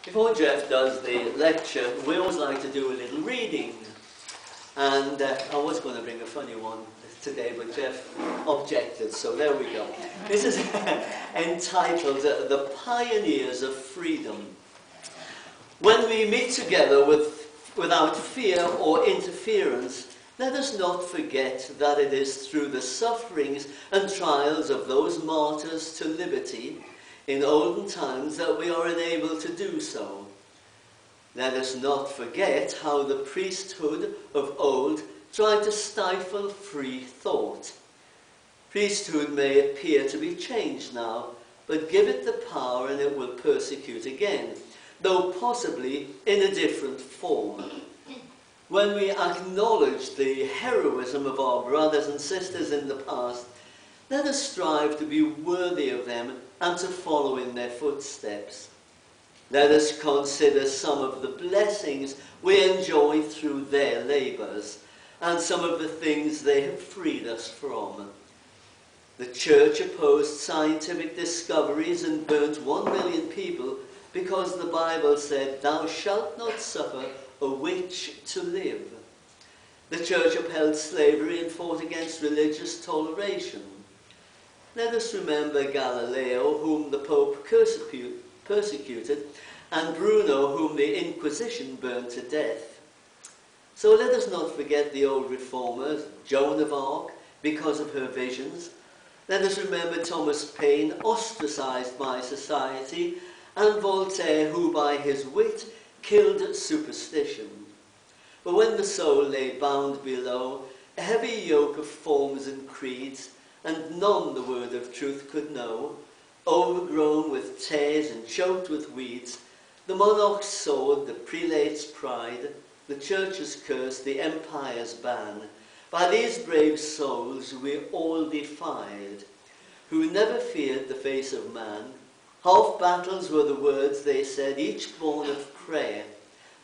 Before Jeff does the lecture, we always like to do a little reading. And I was going to bring a funny one today, but Jeff objected, so there we go. This is entitled The Pioneers of Freedom. When we meet together without fear or interference, let us not forget that it is through the sufferings and trials of those martyrs to liberty in olden times that we are enabled to do so. Let us not forget how the priesthood of old tried to stifle free thought. Priesthood may appear to be changed now, but give it the power and it will persecute again, though possibly in a different form. When we acknowledge the heroism of our brothers and sisters in the past, let us strive to be worthy of them and to follow in their footsteps. Let us consider some of the blessings we enjoy through their labours and some of the things they have freed us from. The Church opposed scientific discoveries and burnt 1 million people because the Bible said, "Thou shalt not suffer a witch to live." The Church upheld slavery and fought against religious toleration. Let us remember Galileo, whom the Pope persecuted, and Bruno, whom the Inquisition burned to death. So let us not forget the old reformers, Joan of Arc, because of her visions. Let us remember Thomas Paine, ostracized by society, and Voltaire, who by his wit killed superstition. But when the soul lay bound below, a heavy yoke of forms and creeds, and none the word of truth could know, overgrown with tares and choked with weeds, the monarch's sword, the prelate's pride, the church's curse, the empire's ban, by these brave souls we all defied, who never feared the face of man. Half battles were the words they said, each born of prayer,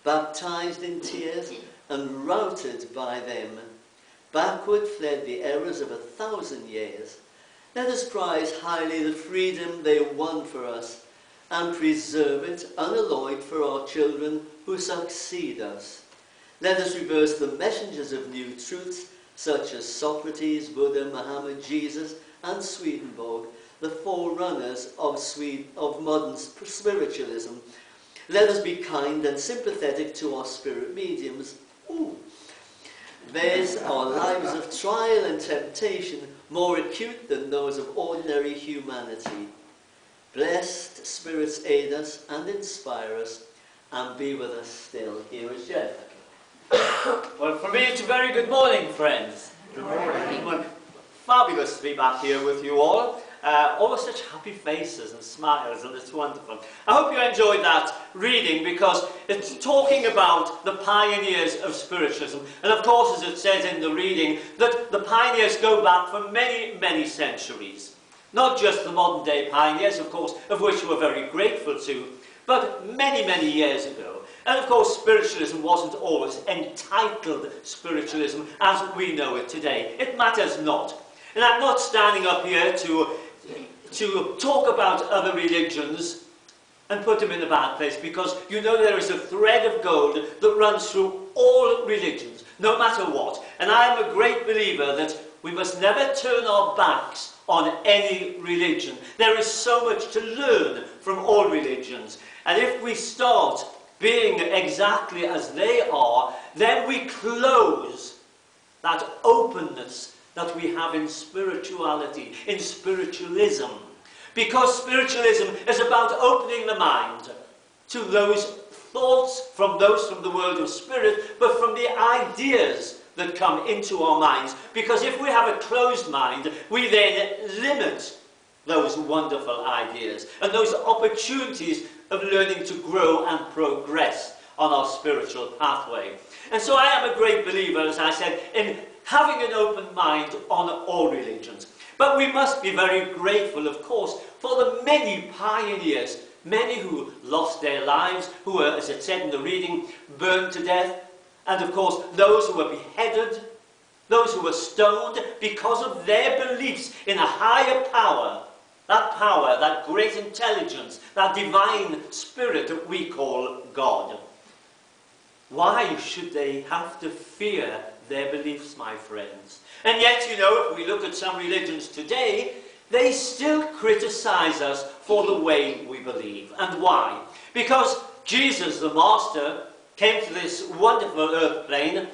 baptized in tears and routed by them. Backward fled the errors of 1,000 years. Let us prize highly the freedom they won for us and preserve it unalloyed for our children who succeed us. Let us reverse the messengers of new truths such as Socrates, Buddha, Muhammad, Jesus and Swedenborg, the forerunners of modern spiritualism. Let us be kind and sympathetic to our spirit mediums. Theirs are lives of trial and temptation, more acute than those of ordinary humanity. Blessed spirits aid us and inspire us, and be with us still. Here is Jeff. Well, from me, it's a very good morning, friends. Good morning. Well, fabulous to be back here with you all. All such happy faces and smiles, and it's wonderful. I hope you enjoyed that reading because it's talking about the pioneers of spiritualism. And of course, as it says in the reading, that the pioneers go back for many, many centuries. Not just the modern day pioneers, of course, of which we're very grateful to, but many, many years ago. And of course, spiritualism wasn't always entitled spiritualism as we know it today. It matters not. And I'm not standing up here to talk about other religions and put them in a bad place, because you know there is a thread of gold that runs through all religions, no matter what. And I am a great believer that we must never turn our backs on any religion. There is so much to learn from all religions. And if we start being exactly as they are, then we close that openness that we have in spirituality, in spiritualism. Because spiritualism is about opening the mind to those thoughts from the world of spirit, but from the ideas that come into our minds. Because if we have a closed mind, we then limit those wonderful ideas and those opportunities of learning to grow and progress on our spiritual pathway. And so I am a great believer, as I said, in having an open mind on all religions. But we must be very grateful, of course, for the many pioneers, many who lost their lives, who were, as it said in the reading, burned to death, and of course those who were beheaded, those who were stoned because of their beliefs in a higher power That power, that great intelligence, that divine spirit that we call God. Why should they have to fear their beliefs, my friends? And yet, you know, if we look at some religions today, they still criticize us for the way we believe. And why? Because Jesus, the Master, came to this wonderful earth plane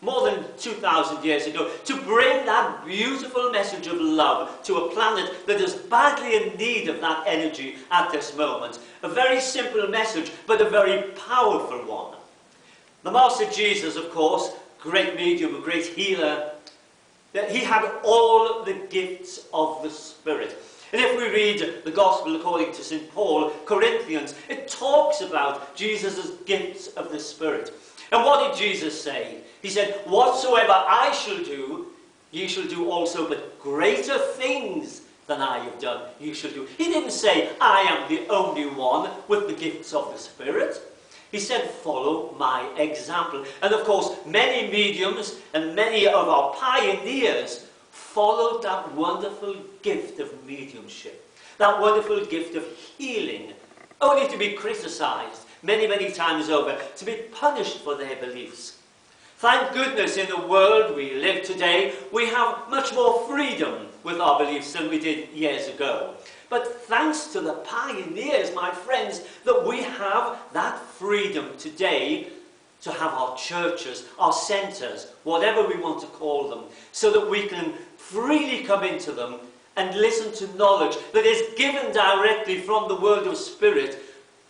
more than 2,000 years ago to bring that beautiful message of love to a planet that is badly in need of that energy at this moment. A very simple message, but a very powerful one. The Master Jesus, of course, great medium, a great healer, that he had all the gifts of the Spirit. And if we read the Gospel according to St. Paul, Corinthians, it talks about Jesus' gifts of the Spirit. And what did Jesus say? He said, whatsoever I shall do, ye shall do also, but greater things than I have done, ye shall do. He didn't say, I am the only one with the gifts of the Spirit. He said, follow my example. And of course, many mediums and many of our pioneers followed that wonderful gift of mediumship, that wonderful gift of healing, only to be criticized many, many times over, to be punished for their beliefs. Thank goodness in the world we live today, we have much more freedom with our beliefs than we did years ago. But thanks to the pioneers, my friends, that we have that freedom today to have our churches, our centres, whatever we want to call them, so that we can freely come into them and listen to knowledge that is given directly from the world of spirit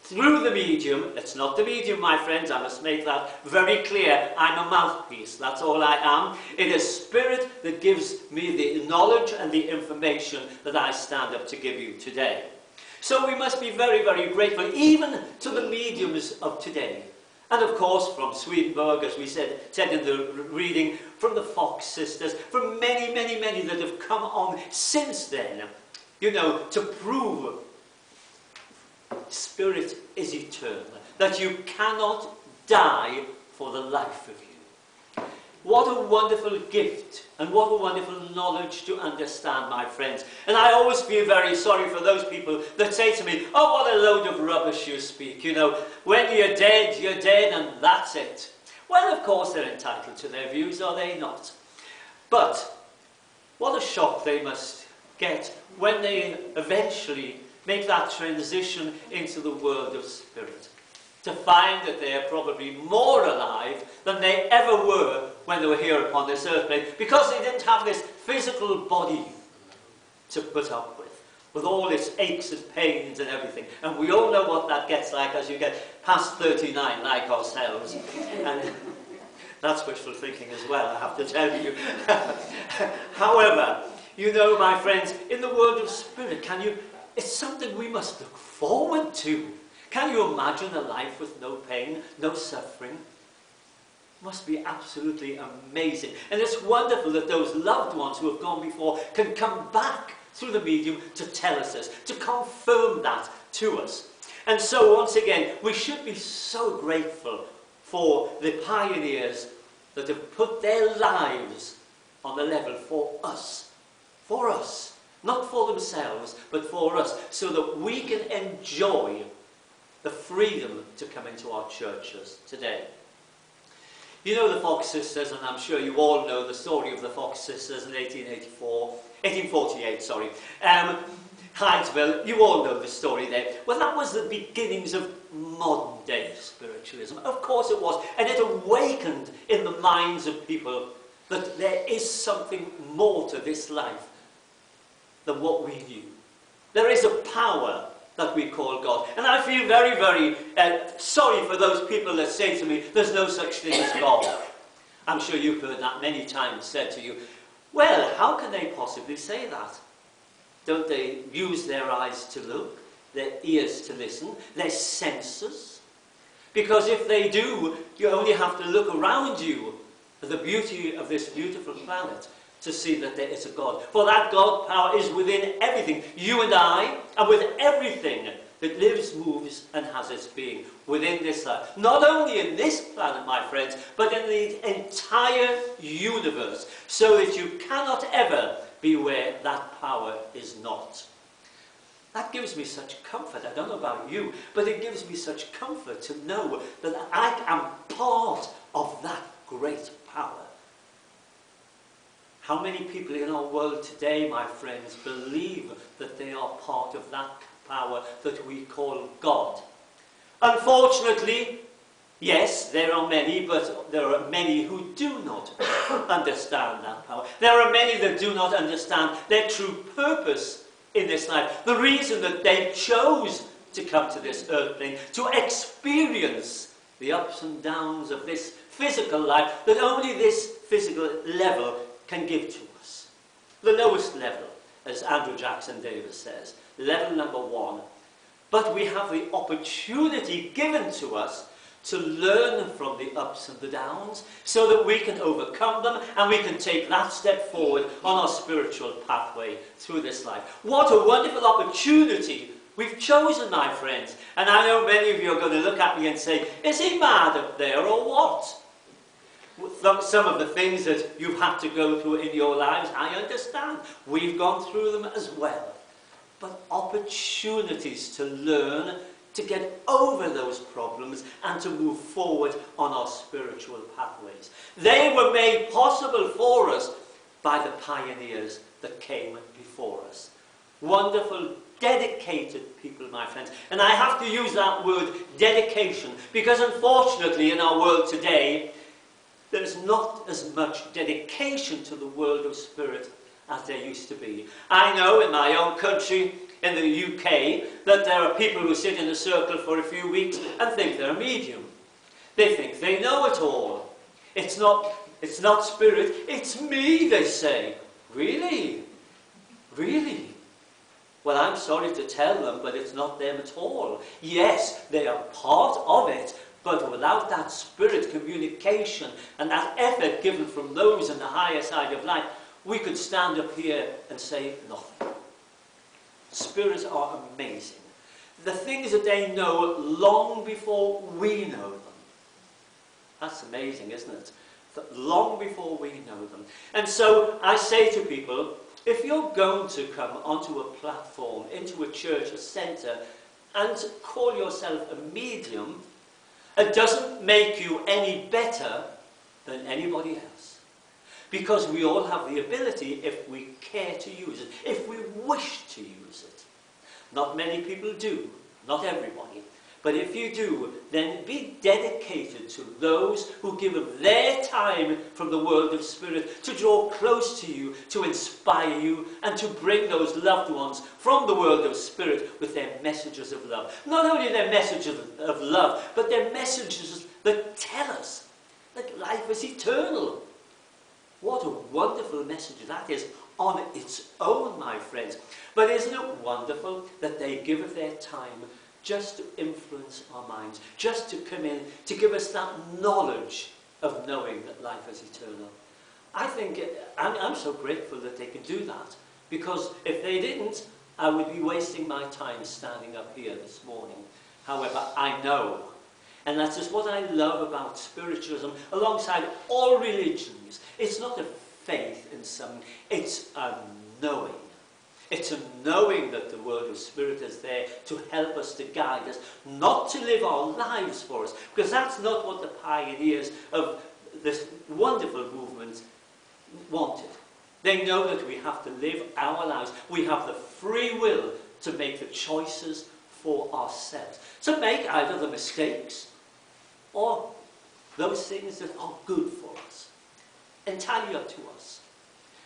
through the medium. It's not the medium, my friends, I must make that very clear. I'm a mouthpiece, that's all I am. It is spirit that gives me the knowledge and the information that I stand up to give you today. So we must be very, very grateful, even to the mediums of today. And of course, from Swedenborg, as we said in the reading, from the Fox sisters, from many, many, many that have come on since then, you know, to prove spirit is eternal, that you cannot die for the life of you. What a wonderful gift and what a wonderful knowledge to understand, my friends. And I always feel very sorry for those people that say to me, oh, what a load of rubbish you speak, you know, when you're dead and that's it. Well, of course they're entitled to their views, are they not? But what a shock they must get when they eventually make that transition into the world of spirit, to find that they are probably more alive than they ever were when they were here upon this earth plane, because they didn't have this physical body to put up with all its aches and pains and everything. And we all know what that gets like as you get past 39, like ourselves. And that's wishful thinking as well, I have to tell you. However, you know, my friends, in the world of spirit, it's something we must look forward to. Can you imagine a life with no pain, no suffering? It must be absolutely amazing. And it's wonderful that those loved ones who have gone before can come back through the medium to tell us this, to confirm that to us. And so, once again, we should be so grateful for the pioneers that have put their lives on the level for us. For us. Not for themselves, but for us, so that we can enjoy the freedom to come into our churches today. You know the Fox sisters, and I'm sure you all know the story of the Fox sisters in 1848, Hydesville. You all know the story there. Well, that was the beginnings of modern day spiritualism. Of course it was, and it awakened in the minds of people that there is something more to this life than what we knew. There is a power that we call God. And I feel very, very sorry for those people that say to me, there's no such thing as God. I'm sure you've heard that many times said to you. Well, how can they possibly say that? Don't they use their eyes to look, their ears to listen, their senses? Because if they do, you only have to look around you at the beauty of this beautiful planet to see that there is a God. For that God power is within everything, you and I, and with everything that lives, moves, and has its being within this life. Not only in this planet, my friends, but in the entire universe, so that you cannot ever be where that power is not. That gives me such comfort. I don't know about you, but it gives me such comfort to know that I am part of that great power. How many people in our world today, my friends, believe that they are part of that power that we call God? Unfortunately, yes, there are many, but there are many who do not understand that power. There are many that do not understand their true purpose in this life. The reason that they chose to come to this earth plane, to experience the ups and downs of this physical life that only this physical level can give to us. The lowest level, as Andrew Jackson Davis says, level number 1. But we have the opportunity given to us to learn from the ups and the downs so that we can overcome them and we can take that step forward on our spiritual pathway through this life. What a wonderful opportunity we've chosen, my friends. And I know many of you are going to look at me and say, is he mad up there or what? Some of the things that you've had to go through in your lives, I understand. We've gone through them as well. But opportunities to learn, to get over those problems and to move forward on our spiritual pathways. They were made possible for us by the pioneers that came before us. Wonderful, dedicated people, my friends. And I have to use that word dedication because unfortunately in our world today there's not as much dedication to the world of spirit as there used to be. I know in my own country, in the UK, that there are people who sit in a circle for a few weeks and think they're a medium. They think they know it all. It's not spirit, it's me, they say. Really? Really? Well, I'm sorry to tell them, but it's not them at all. Yes, they are part of it, but without that spirit communication and that effort given from those in the higher side of life, we could stand up here and say nothing. Spirits are amazing. The things that they know long before we know them. That's amazing, isn't it? Long before we know them. And so I say to people, if you're going to come onto a platform, into a church, a centre, and call yourself a medium, it doesn't make you any better than anybody else. Because we all have the ability, if we care to use it, if we wish to use it. Not many people do, not everybody. But if you do, then be dedicated to those who give of their time from the world of spirit to draw close to you, to inspire you, and to bring those loved ones from the world of spirit with their messages of love. Not only their messages of love, but their messages that tell us that life is eternal. What a wonderful message that is on its own, my friends. But isn't it wonderful that they give of their time just to influence our minds, just to come in, to give us that knowledge of knowing that life is eternal. I think, I'm so grateful that they can do that, because if they didn't, I would be wasting my time standing up here this morning. However, I know, and that's just what I love about spiritualism, alongside all religions. It's not a faith in something, it's a knowing. It's a knowing that the world of spirit is there to help us, to guide us, not to live our lives for us, because that's not what the pioneers of this wonderful movement wanted. They know that we have to live our lives. We have the free will to make the choices for ourselves, to make either the mistakes or those things that are good for us. Entirely up to us.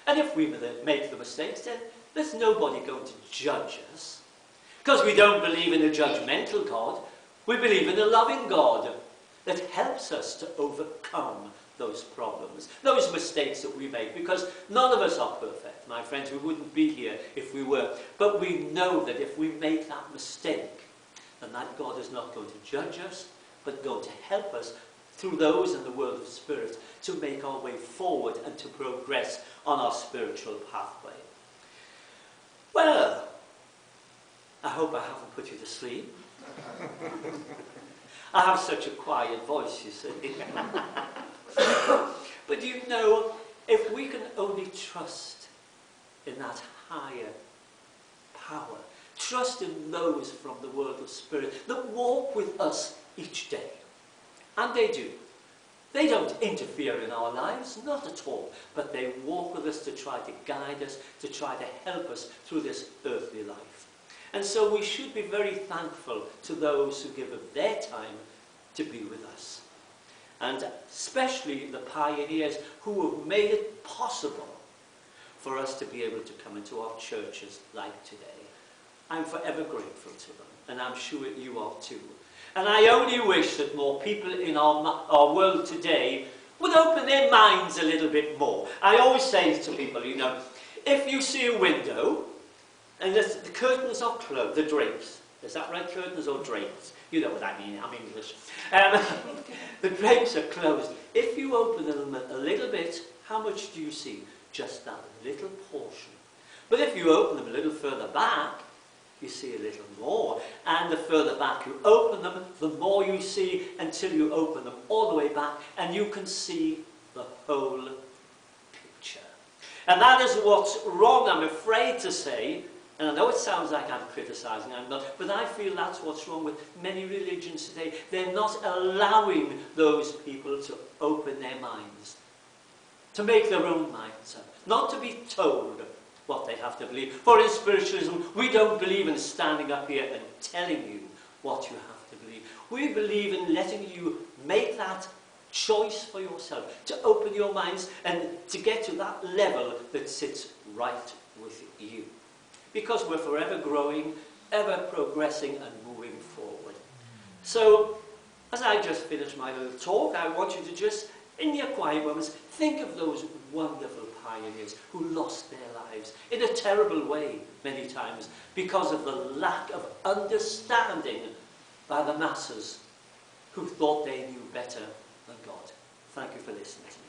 And if we make the mistakes, then there's nobody going to judge us. Because we don't believe in a judgmental God. We believe in a loving God that helps us to overcome those problems, those mistakes that we make. Because none of us are perfect, my friends. We wouldn't be here if we were. But we know that if we make that mistake, then that God is not going to judge us, but going to help us through those in the world of spirit to make our way forward and to progress on our spiritual pathway. Well, I hope I haven't put you to sleep. I have such a quiet voice, you see. But you know, if we can only trust in that higher power Trust in those from the world of spirit that walk with us each day. And they do. They don't interfere in our lives, not at all, but they walk with us to try to guide us, to try to help us through this earthly life. And so we should be very thankful to those who give of their time to be with us. And especially the pioneers who have made it possible for us to be able to come into our churches like today. I'm forever grateful to them, and I'm sure you are too. And I only wish that more people in our world today would open their minds a little bit more. I always say to people, you know, if you see a window and the curtains are closed, the drapes, is that right, curtains or drapes? You know what I mean, I'm English. The drapes are closed. If you open them a little bit, how much do you see? Just that little portion. But if you open them a little further back, you see a little more. And the further back you open them, the more you see, until you open them all the way back, and you can see the whole picture. And that is what's wrong, I'm afraid to say. And I know it sounds like I'm criticising, I'm not, but I feel that's what's wrong with many religions today. They're not allowing those people to open their minds, to make their own minds up, not to be told what they have to believe. For in spiritualism, we don't believe in standing up here and telling you what you have to believe. We believe in letting you make that choice for yourself, to open your minds and to get to that level that sits right with you. Because we're forever growing, ever progressing and moving forward. So, as I just finished my little talk, I want you to just, in your quiet moments, think of those wonderful pioneers who lost their lives in a terrible way many times because of the lack of understanding by the masses who thought they knew better than God. Thank you for listening to me.